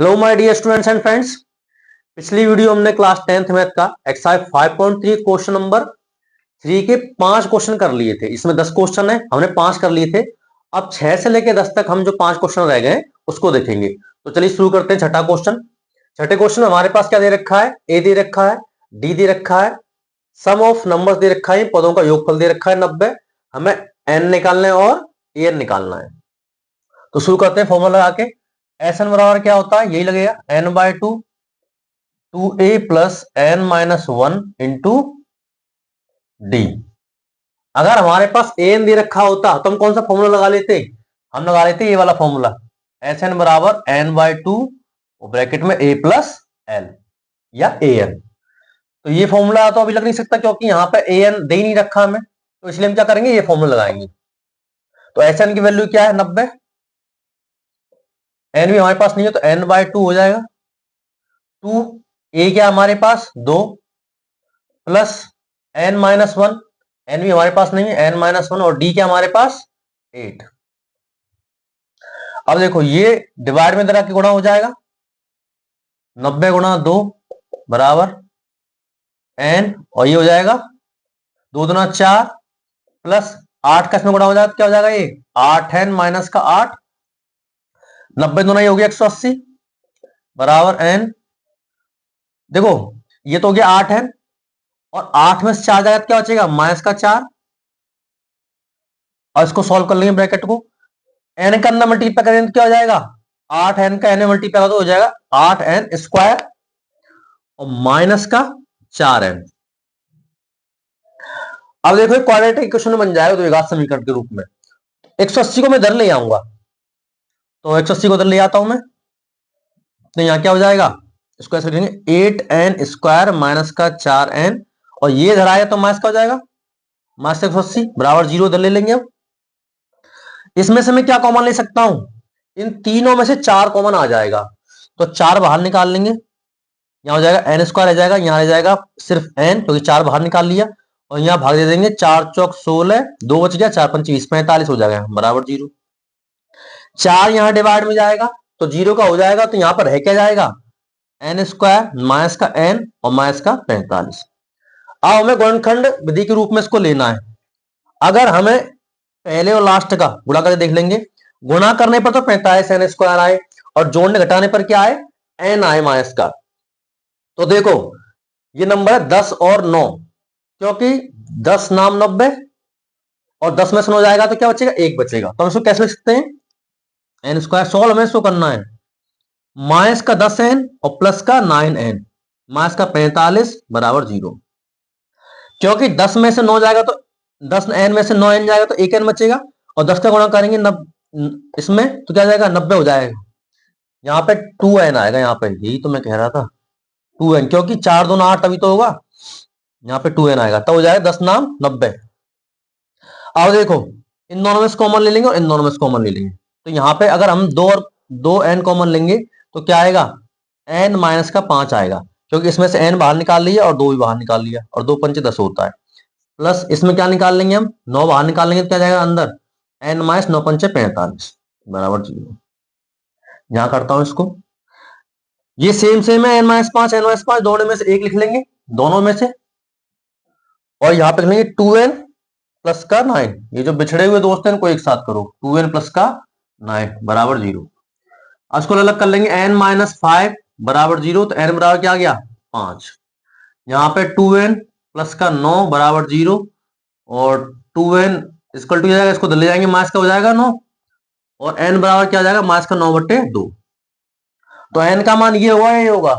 Hello my dear students and friends. पिछली video हमने class 10th math का exercise 5.3 question number 3 के 5 question कर लिए थे। इसमें 10 क्वेश्चन है, हमने 5 कर लिए थे। अब 6 से लेकर 10 तक हम जो 5 क्वेश्चन रह गए उसको देखेंगे। तो चलिए शुरू करते हैं। छठा क्वेश्चन। छठे क्वेश्चन में हमारे पास क्या दे रखा है? ए दे रखा है, डी दे रखा है, सम ऑफ नंबर्स दे रखा है, पदों का योगफल दे रखा है 90। हमें एन निकालना है और एन निकालना है। तो शुरू करते हैं फॉर्मूला लगा के। एस एन बराबर क्या होता है? यही लगेगा n by 2 2a plus n minus 1 into d. अगर हमारे पास एन दे रखा होता तो हम कौन सा फॉर्मूला लगा लेते? हम लगा लेते ये वाला फॉर्मूला, एस एन बराबर एन बाय 2 ब्रैकेट में ए प्लस एल या ए एन। तो ये फॉर्मूला तो अभी लग नहीं सकता क्योंकि यहाँ पे ए एन दे ही नहीं रखा हमें, तो इसलिए हम क्या करेंगे, ये फॉर्मूला लगाएंगे। तो एस एन की वैल्यू क्या है? 90। एन भी हमारे पास नहीं है तो एन बाय 2 हो जाएगा। 2 ए क्या हमारे पास 2 प्लस एन माइनस 1, एन भी हमारे पास नहीं है, एन माइनस 1, और डी क्या हमारे पास 8। अब देखो ये डिवाइड में तरह की गुणा हो जाएगा, 90 गुणा 2 बराबर एन, और ये हो जाएगा 2 दुना 4 प्लस 8 का इसमें गुणा हो जाएगा तो क्या हो जाएगा? ये 8 एन माइनस का 8, 90 दुना ये हो गया 180 बराबर एन। देखो ये तो हो गया 8 एन, और 8 में से 4 जाएगा तो क्या बचेगा? माइनस का 4। और इसको सॉल्व कर लेंगे ब्रैकेट को, एन का अंदर मल्टीप्लाई करेंगे तो क्या हो जाएगा? 8 एन का एन में मल्टीप्लाई तो हो जाएगा 8 एन स्क्वायर और माइनस का 4 एन। अब देखो क्वाड्रेटिक इक्वेशन बन जाएगा द्विघात समीकरण के रूप में। 180 को मैं इधर ले आऊंगा, तो 180 को इधर ले आता हूं मैं, तो यहां क्या हो जाएगा? इसको ऐसे लिखेंगे 8 एन स्क्वायर माइनस का 4 एन, और ये इधर आया तो माइनस का हो जाएगा माइनस 180 बराबर 0 इधर ले लेंगे। अब इसमें से मैं क्या कॉमन ले सकता हूं? इन तीनों में से 4 कॉमन आ जाएगा, तो 4 बाहर निकाल लेंगे। यहां हो जाएगा एन स्क्वायर रह जाएगा, यहां रह जाएगा सिर्फ एन क्योंकि 4 बाहर निकाल लिया, और यहां भाग दे देंगे, 4 चौक 16, 2 बच गया, 4 पंच 20, 45 हो जाएगा बराबर 0। 4 यहां डिवाइड में जाएगा तो 0 का हो जाएगा, तो यहां पर रह क्या जाएगा? एन स्क्वायर माइनस का एन और माइनस का 45। अब हमें गुणनखंड विधि के रूप में इसको लेना है। अगर हमें पहले और लास्ट का गुणा करके देख लेंगे, गुणा करने पर तो 45 एन स्क्वायर आए, और जोड़ने घटाने पर क्या आए? एन आए माइनस का। तो देखो ये नंबर है 10 और 9, क्योंकि 10 नाम 90, और 10 में से 9 जाएगा तो क्या बचेगा? 1 बचेगा। तो हम इसको कैसे लिख सकते हैं? एन स्क्वायर सॉल्व हमें इसको करना है, माइनस का 10 एन और प्लस का 9 एन, माइनस का 45 बराबर 0। क्योंकि 10 में से 9 जाएगा तो 10 एन में से 9 एन जाएगा तो 1 एन बचेगा, और 10 का गुणा करेंगे इसमें तो क्या जाएगा? 90 हो जाएगा। यहाँ पे 2 एन आएगा, यहाँ पे यही तो मैं कह रहा था 2 एन, क्योंकि 4 2 8 तभी तो होगा। यहाँ पे 2 एन आएगा, तब हो जाएगा 10 नाम 90। अब देखो इन दोनों में से कॉमन ले लेंगे और इन दोनों में से कॉमन ले लेंगे, तो यहाँ पे अगर हम 2 और 2 एन कॉमन लेंगे तो क्या आएगा? एन माइनस का 5 आएगा, क्योंकि इसमें से एन बाहर निकाल लिया और 2 भी बाहर निकाल लिया, और 2 पंचे 10 होता है। प्लस इसमें क्या निकाल लेंगे? हम 9 बाहर निकाल लेंगे तो क्या जाएगा अंदर? एन माइनस 9 पंचे 45 बराबर 0। यहां करता हूं इसको, ये सेम सेम है, एन माइनस 5 एन माइनस 5 दोनों में से एक लिख लेंगे, दोनों में से, और यहां पे लिख लेंगे 2n प्लस का 9। ये जो बिछड़े हुए दोस्त हैं इनको एक साथ करो, 2n प्लस का 9 बराबर 0। अब इसको अलग कर लेंगे, एन माइनस 5 बराबर 0, तो एन बराबर क्या आ गया? 5। यहाँ पे 2n प्लस का 9 बराबर 0, और 2n इक्वल टू जाएगा, इसको ले जाएंगे माइनस का हो जाएगा 9, और n बराबर क्या आ जाएगा? माइनस का 9/2। तो n का मान ये होगा, ये होगा,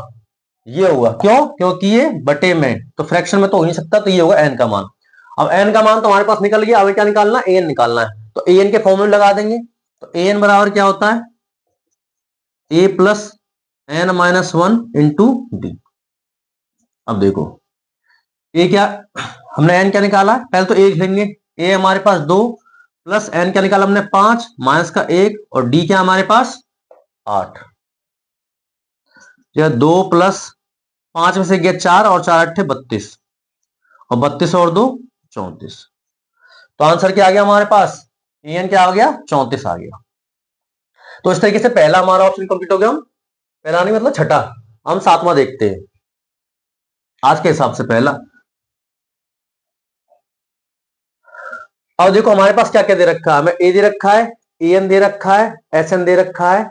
ये होगा। क्यों? क्योंकि ये बटे में, तो फ्रैक्शन में तो हो नहीं सकता, तो ये होगा n का मान। अब n का मान तो हमारे पास निकल गया, अब क्या निकालना? an निकालना है, तो an के फॉर्मूले लगा देंगे। तो an बराबर क्या होता है? a plus n minus 1 into d. अब देखो a क्या, हमने n क्या निकाला? पहले तो a लिख लेंगे, a हमारे पास 2 प्लस n क्या निकाला हमने? 5 माइनस का 1, और d क्या हमारे पास? 8। 2 प्लस 5 में से गया 4, और 4 8 32, और 32 और 2 34। तो आंसर क्या आ गया हमारे पास? एन क्या आ गया? 34 आ गया। तो इस तरीके से पहला हमारा ऑप्शन कंप्लीट हो गया। पहला नहीं मतलब छठा, हम सातवां देखते हैं आज के हिसाब से पहला। अब देखो हमारे पास क्या क्या दे रखा है, हमें ए दे रखा है, ए एन दे रखा है, एस एन दे रखा है,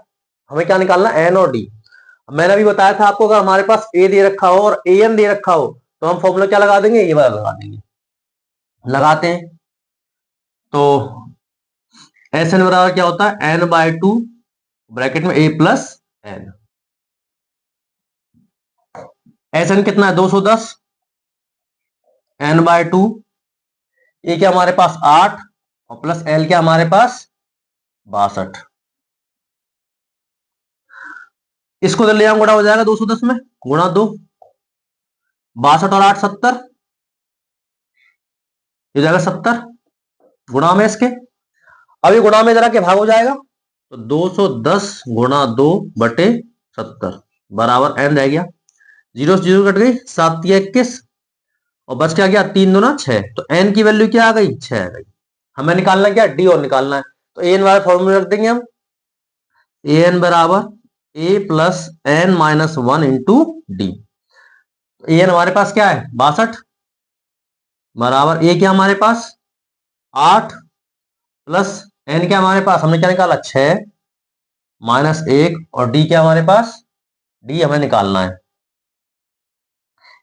हमें क्या निकालना, एन और डी। मैंने अभी बताया था आपको, अगर हमारे पास ए दे रखा हो और ए एन दे रखा हो तो हम फॉर्मूला क्या लगा देंगे, ये वाला लगा देंगे। लगाते हैं तो एस एन बराबर क्या होता है, एन बाय टू ब्रैकेट में ए प्लस एन। एस एन कितना है 210, एन बाय टू, ये क्या हमारे पास 8 और प्लस एल क्या हमारे पास 62। इसको तो ले आऊं, गुणा हो जाएगा 210 में, गुणा 2, 62 और 8 70, ये जाएगा 70 गुणा में इसके। अब ये गुणा में जरा के भाग हो जाएगा तो 210 गुणा 2 बटे 70 बराबर एन रह गया, जीरो से जीरो कट गई, 7 या 21 और बच क्या गया 3 दूना 6, तो एन की वैल्यू क्या आ गई 6 आ गई। हमें निकालना क्या, डी और निकालना है, तो ए एन वाले फॉर्मूले रख देंगे हम, ए एन बराबर a plus n minus 1 into d. A n हमारे पास क्या है 62 बराबर ए क्या हमारे पास 8 प्लस एन क्या हमारे पास, हमने क्या निकाला 6 माइनस 1 और डी क्या हमारे पास, डी हमें निकालना है।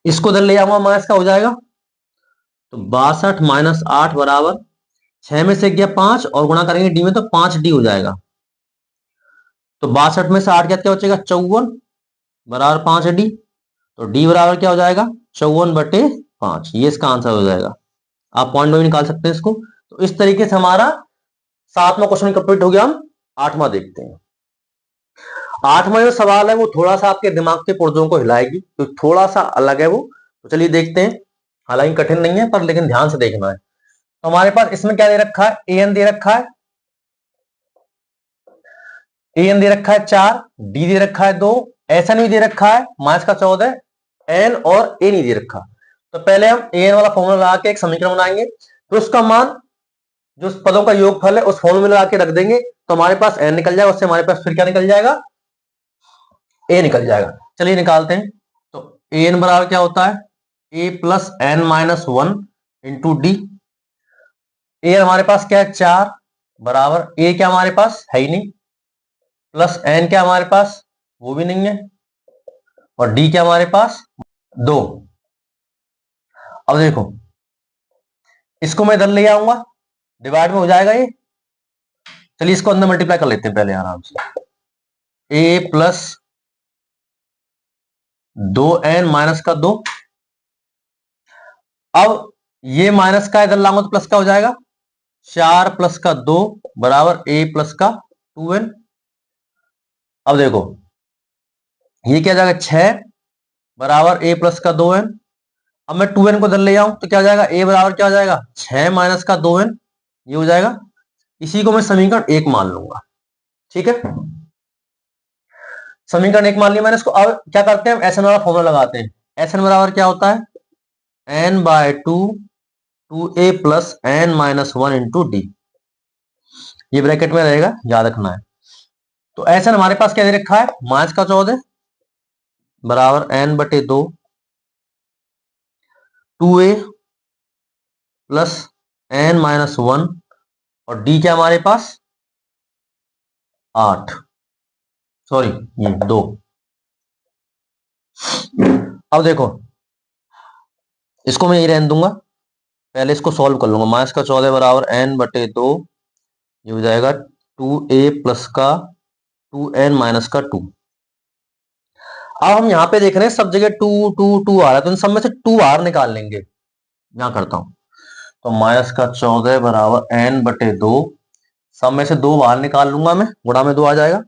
इसको उधर ले जाऊंगा, माइनस का हो जाएगा, तो 62 माइनस 8 बराबर 6 में से गया 5 और गुणा करेंगे डी में तो 5 डी हो जाएगा, तो 62 में से 8 क्या बचेगा 54 बराबर 5 डी, तो डी बराबर क्या हो जाएगा 54 बटे 5, ये इसका आंसर हो जाएगा। आप पॉइंट में भी निकाल सकते हैं इसको। तो इस तरीके से हमारा 7वां क्वेश्चन कंप्लीट हो गया। हम 8वां देखते हैं। 8वां जो सवाल है वो थोड़ा सा आपके दिमाग के पुर्जों को हिलाएगी, तो थोड़ा सा अलग है वो, तो चलिए देखते हैं। हालांकि कठिन नहीं है पर लेकिन ध्यान से देखना है। तो हमारे पास इसमें क्या दे रखा है, ए एन दे रखा है, ए एन दे रखा है 4, डी दे रखा है 2, एस एन भी दे रखा है माइनस का 14, एन और ए नहीं दे रखा। तो पहले हम ए एन वाला फॉर्मूला लगा के एक समीकरण बनाएंगे, तो उसका मान जो पदों का योगफल है उस फॉर्मूले में लगा के रख देंगे, तो हमारे पास एन निकल जाएगा, उससे हमारे पास फिर क्या निकल जाएगा, ए निकल जाएगा। चलिए निकालते हैं। तो ए एन बराबर क्या होता है, a plus n minus 1 into d. A हमारे पास क्या है 4 बराबर ए क्या हमारे पास है ही नहीं, प्लस एन क्या हमारे पास वो भी नहीं है, और डी क्या हमारे पास 2। अब देखो इसको मैं इधर ले आऊंगा, डिवाइड में हो जाएगा ये। चलिए इसको अंदर मल्टीप्लाई कर लेते हैं पहले आराम से, ए प्लस 2n माइनस का 2। अब ये माइनस का इधर लाऊंगा तो प्लस का हो जाएगा, 4 प्लस का 2 बराबर ए प्लस का 2n। अब देखो ये क्या जाएगा 6 बराबर ए प्लस का 2n। अब मैं 2n को इधर ले आऊं तो क्या हो जाएगा, ए बराबर क्या हो जाएगा 6 माइनस का 2n, ये हो जाएगा। इसी को मैं समीकरण 1 मान लूंगा, ठीक है। समीकरण 1 मान लिया मैंने इसको। अब क्या करते हैं, एस एन वाला फॉर्मूला लगाते हैं। एस एन बराबर क्या होता है, n by two a plus n minus 1 into d, ये ब्रैकेट में रहेगा, याद रखना है। तो एस एन हमारे पास क्या दे रखा है माइनस का 14 बराबर एन बटे 2 2a प्लस एन माइनस 1 और डी क्या हमारे पास 8, सॉरी ये 2। अब देखो इसको मैं ये रहने दूंगा, पहले इसको सॉल्व कर लूंगा। माइनस का 14 बराबर एन बटे 2, ये हो जाएगा 2a प्लस का 2n माइनस का 2। अब हम यहाँ पे देख रहे हैं सब जगह 2 2 2 आ रहा है, तो इन सब में से 2 बाहर निकाल लेंगे। यहां करता हूं, तो माइनस का 14 बराबर एन बटे 2, सब में से 2 बाहर निकाल लूंगा मैं, गुणा में 2 आ जाएगा,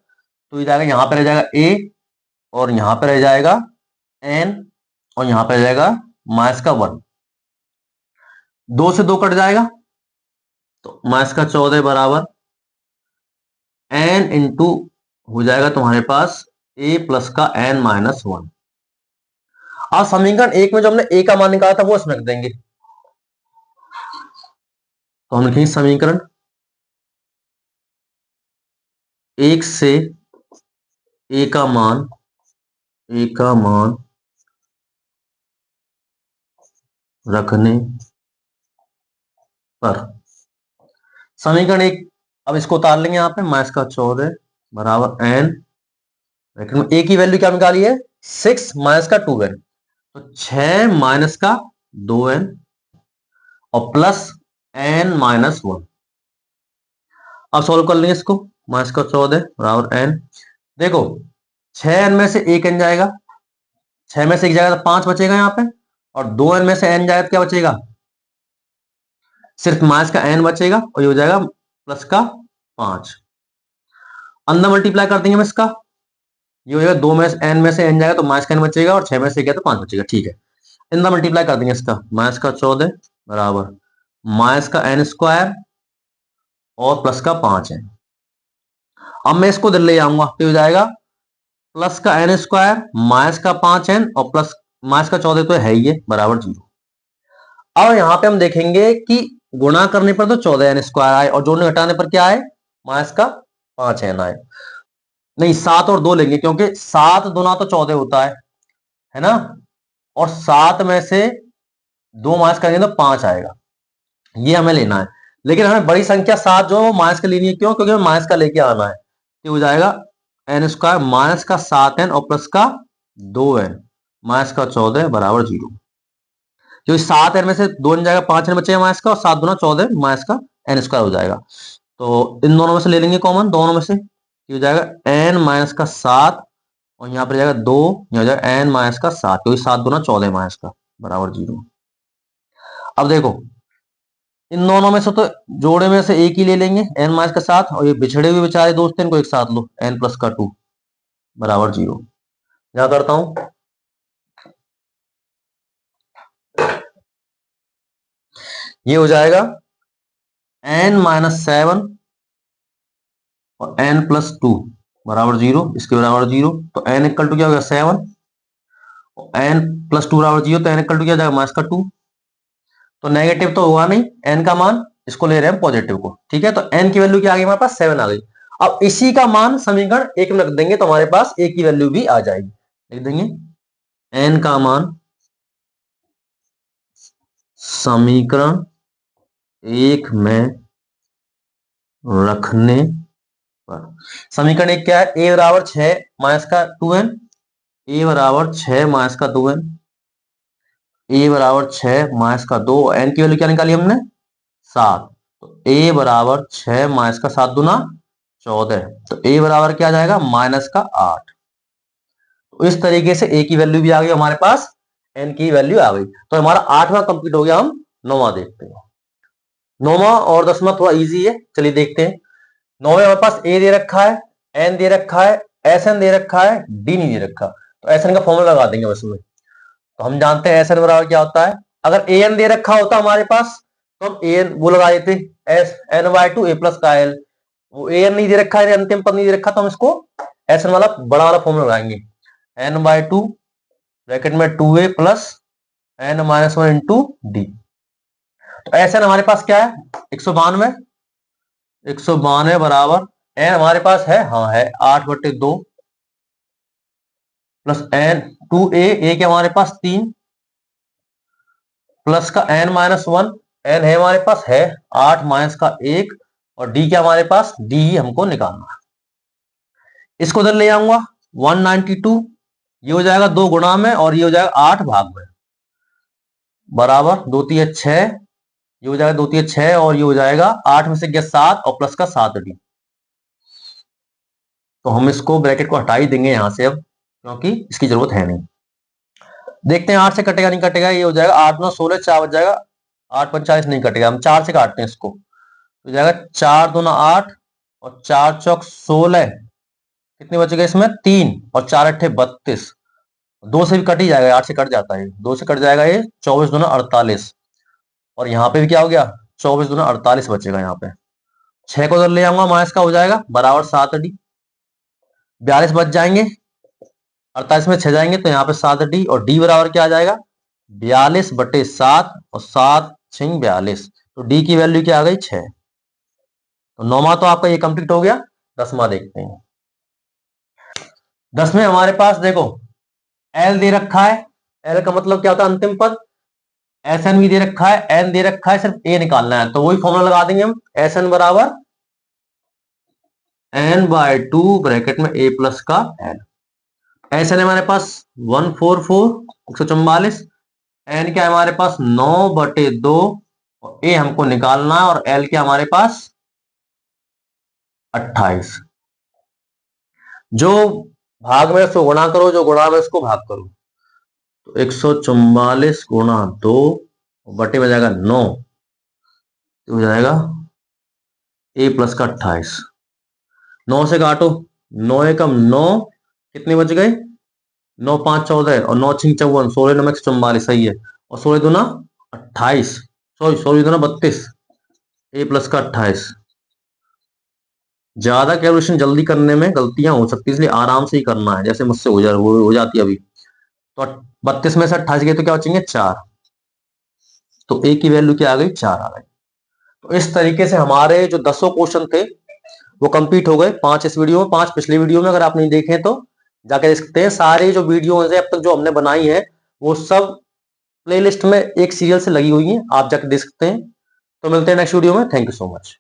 तो ये जाएगा यहां पे रह जाएगा a और यहां पे रह जाएगा n और यहां पे रह जाएगा माइनस का 1, 2 से 2 कट जाएगा, तो माइनस का 14 बराबर n इंटू हो जाएगा तुम्हारे पास a प्लस का n माइनस 1। अब समीकरण 1 में जो हमने a का मान निकाला था वो इसमें रख देंगे, तो हम लिखेंगे समीकरण 1 से a का मान ए का मान रखने पर समीकरण एक, अब इसको उतार लेंगे यहाँ पे, माइनस का 14 बराबर एन, ए की वैल्यू क्या निकाली है 6 माइनस का 2n, तो 6 माइनस का 2n और प्लस n माइनस 1। अब सॉल्व कर लेंगे इसको, माइनस का 14 बराबर n, देखो 6n में से एक n जाएगा, 6 में से एक जाएगा तो 5 बचेगा यहाँ पे, और 2n में से n जाएगा तो क्या बचेगा, सिर्फ माइनस का n बचेगा और ये हो जाएगा प्लस का 5। अंदर मल्टीप्लाई कर देंगे हम इसका, ये हो जाएगा 2 में से n में से n जाएगा तो माइनस का n बचेगा, और 6 में से गया तो 5 बचेगा, ठीक है। अंदर मल्टीप्लाई कर देंगे इसका, माइनस का 14 बराबर माइनस का n स्क्वायर और प्लस का 5 है। अब मैं इसको इधर ले आऊंगा तो हो जाएगा प्लस का n स्क्वायर माइनस का 5n और प्लस माइनस का 14 तो है ही है बराबर 0। अब यहाँ पे हम देखेंगे कि गुणा करने पर तो 14n स्क्वायर आए और जोड़ने घटाने पर क्या आए, माइनस का 5n आए। नहीं 7 और 2 लेंगे क्योंकि 7 दूना तो 14 होता है ना, और 7 में से 2 माइनस करेंगे तो 5 आएगा, ये हमें लेना है। लेकिन हमें बड़ी संख्या 7 जो है वो माइनस का लेनी है, क्यों, क्योंकि हमें माइनस का लेके आना है। तो हो जाएगा एन स्क्वायर माइनस का 7n और प्लस का 2n माइनस का 14 बराबर 0। क्योंकि 7n में से 2n जाएगा, 5n बचेगा माइनस का, और 7 दूना 14 माइनस का n स्क्वायर हो जाएगा। तो इन दोनों में से ले लेंगे कॉमन, दोनों में से हो जाएगा n माइनस का 7 और यहाँ पर जाएगा 2, यहाँ हो जाएगा n माइनस का 7, क्योंकि 7 दूना 14 माइनस का बराबर 0। अब देखो इन दोनों में से तो जोड़े में से एक ही ले लेंगे n माइनस का 7, और ये बिछड़े हुए बेचारे दोस्त इनको एक साथ लो, n प्लस का 2 बराबर 0। क्या करता हूं, ये हो जाएगा n माइनस 7 और n प्लस 2 बराबर 0, इसके बराबर 0। तो n इक्वल टू क्या होगा 7 और n प्लस 2 बराबर 0, तो n इक्वल टू क्या हो जाएगा माइनस का 2। तो नेगेटिव तो हुआ नहीं n का मान, इसको ले रहे हैं पॉजिटिव को, ठीक है। तो n की वैल्यू क्या आ गई हमारे पास 7 आ गई। अब इसी का मान समीकरण एक में रख देंगे तो हमारे पास a की वैल्यू भी आ जाएगी, लिख देंगे n का मान समीकरण एक में रखने पर, समीकरण एक क्या है, a बराबर 6 माइनस का 2n, a बराबर 6 माइनस का 2n, a बराबर 6 माइनस का 2, n की वैल्यू क्या निकाली हमने 7, तो a बराबर 6 माइनस का 7 दूना 14, तो a बराबर क्या आ जाएगा माइनस का 8। तो इस तरीके से a की वैल्यू भी आ गई हमारे पास, n की वैल्यू आ गई। तो हमारा 8वां कंप्लीट हो गया। हम 9वां देखते हैं। 9वां और 10वां थोड़ा इजी है, चलिए देखते हैं। 9वें हमारे पास a दे रखा है, n दे रखा है, sn दे रखा है, d नहीं दे रखा। तो sn का फॉर्मूला लगा देंगे बस में। तो हम जानते हैं sn बराबर क्या होता है, अगर an दे रखा होता हमारे पास तो हम an वो लगा देते S n by two a plus का एल। वो an नहीं दे रखा है, अंतिम पद नहीं दे रखा, तो हम इसको sn वाला बड़ा वाला फॉर्मूला लगाएंगे, n बाई टू ब्रैकेट में 2a plus n minus 1 into D. तो sn हमारे पास क्या है 192, 192 बराबर n हमारे पास है, हाँ है 8/2 प्लस n 2a, a के हमारे पास 3 प्लस का n माइनस 1, n है हमारे पास है 8 माइनस का 1, और d क्या हमारे पास, d ही हमको निकालना है। इसको इधर ले आऊंगा 192, ये हो जाएगा 2 गुणा में और ये हो जाएगा 8 भाग में, बराबर 2 3 6, ये हो जाएगा 2 3 6 और ये हो जाएगा 8 में से गया 7 और प्लस का 7d। तो हम इसको ब्रैकेट को हटा ही देंगे यहां से अब, क्योंकि इसकी जरूरत है नहीं। देखते हैं 8 से कटेगा नहीं कटेगा, ये हो जाएगा 8 9 16, 4 बच जाएगा, 8 45 नहीं कटेगा, हम 4 से काटते हैं इसको, हो जाएगा 4 दूना 8 और 4 चौक 16, कितने बचेगा इसमें 3 और 4 अट्ठे 32, 2 से भी कट ही जाएगा, 8 से कट जाता है, 2 से कट जाएगा, ये 24 दूना 48, और यहाँ पे भी क्या हो गया 24 दूना 48 बचेगा। यहाँ पे 6 को उधर ले आऊंगा, माइनस का हो जाएगा बराबर 7d, 42 बच जाएंगे, 48 में 6 जाएंगे तो यहाँ पे 7d, और d बराबर क्या आ जाएगा 42/7 और 7 6 42, तो d की वैल्यू क्या आ गई 6। तो 9वां तो आपका ये कंप्लीट हो गया। 10वां देखते हैं। 10 में हमारे पास देखो एल दे रखा है, एल का मतलब क्या होता है अंतिम पद, एस एन भी दे रखा है, एन दे रखा है, सिर्फ ए निकालना है। तो वही फॉर्मूला लगा देंगे हम, एस एन बराबर एन बाय टू ब्रैकेट में ए प्लस का एन। एस एन है हमारे पास 144 एन क्या है हमारे पास 9/2 और ए हमको निकालना है, और एल क्या हमारे पास 28। जो भाग में उसको गुणा करो, जो गुणा में उसको भाग करो। तो 144 गुणा 2 बटे में जाएगा 9, तो हो जाएगा ए प्लस का 28। 9 से काटो, 9 एकम 9, कितने बच गए 9 5 14 और 9 6 54, 16 9 144 सही है, और 16 दूना 28, सॉरी 16 दूना 32, ए प्लस का 28। ज्यादा कैलकुलेशन जल्दी करने में गलतियां हो सकती है, इसलिए आराम से ही करना है, जैसे मुझसे हो जाती है अभी। तो 32 में से 28 गए तो क्या बचेंगे 4, तो ए की वैल्यू क्या आ गई 4 आ गई। तो इस तरीके से हमारे जो 10 क्वेश्चन थे वो कंप्लीट हो गए, 5 इस वीडियो में, 5 पिछले वीडियो में। अगर आप नहीं देखें तो जाके देख सकते हैं। सारे जो वीडियो है अब तक जो हमने बनाई है वो सब प्लेलिस्ट में एक सीरियल से लगी हुई है, आप जाके देख सकते हैं। तो मिलते हैं नेक्स्ट वीडियो में, थैंक यू सो मच।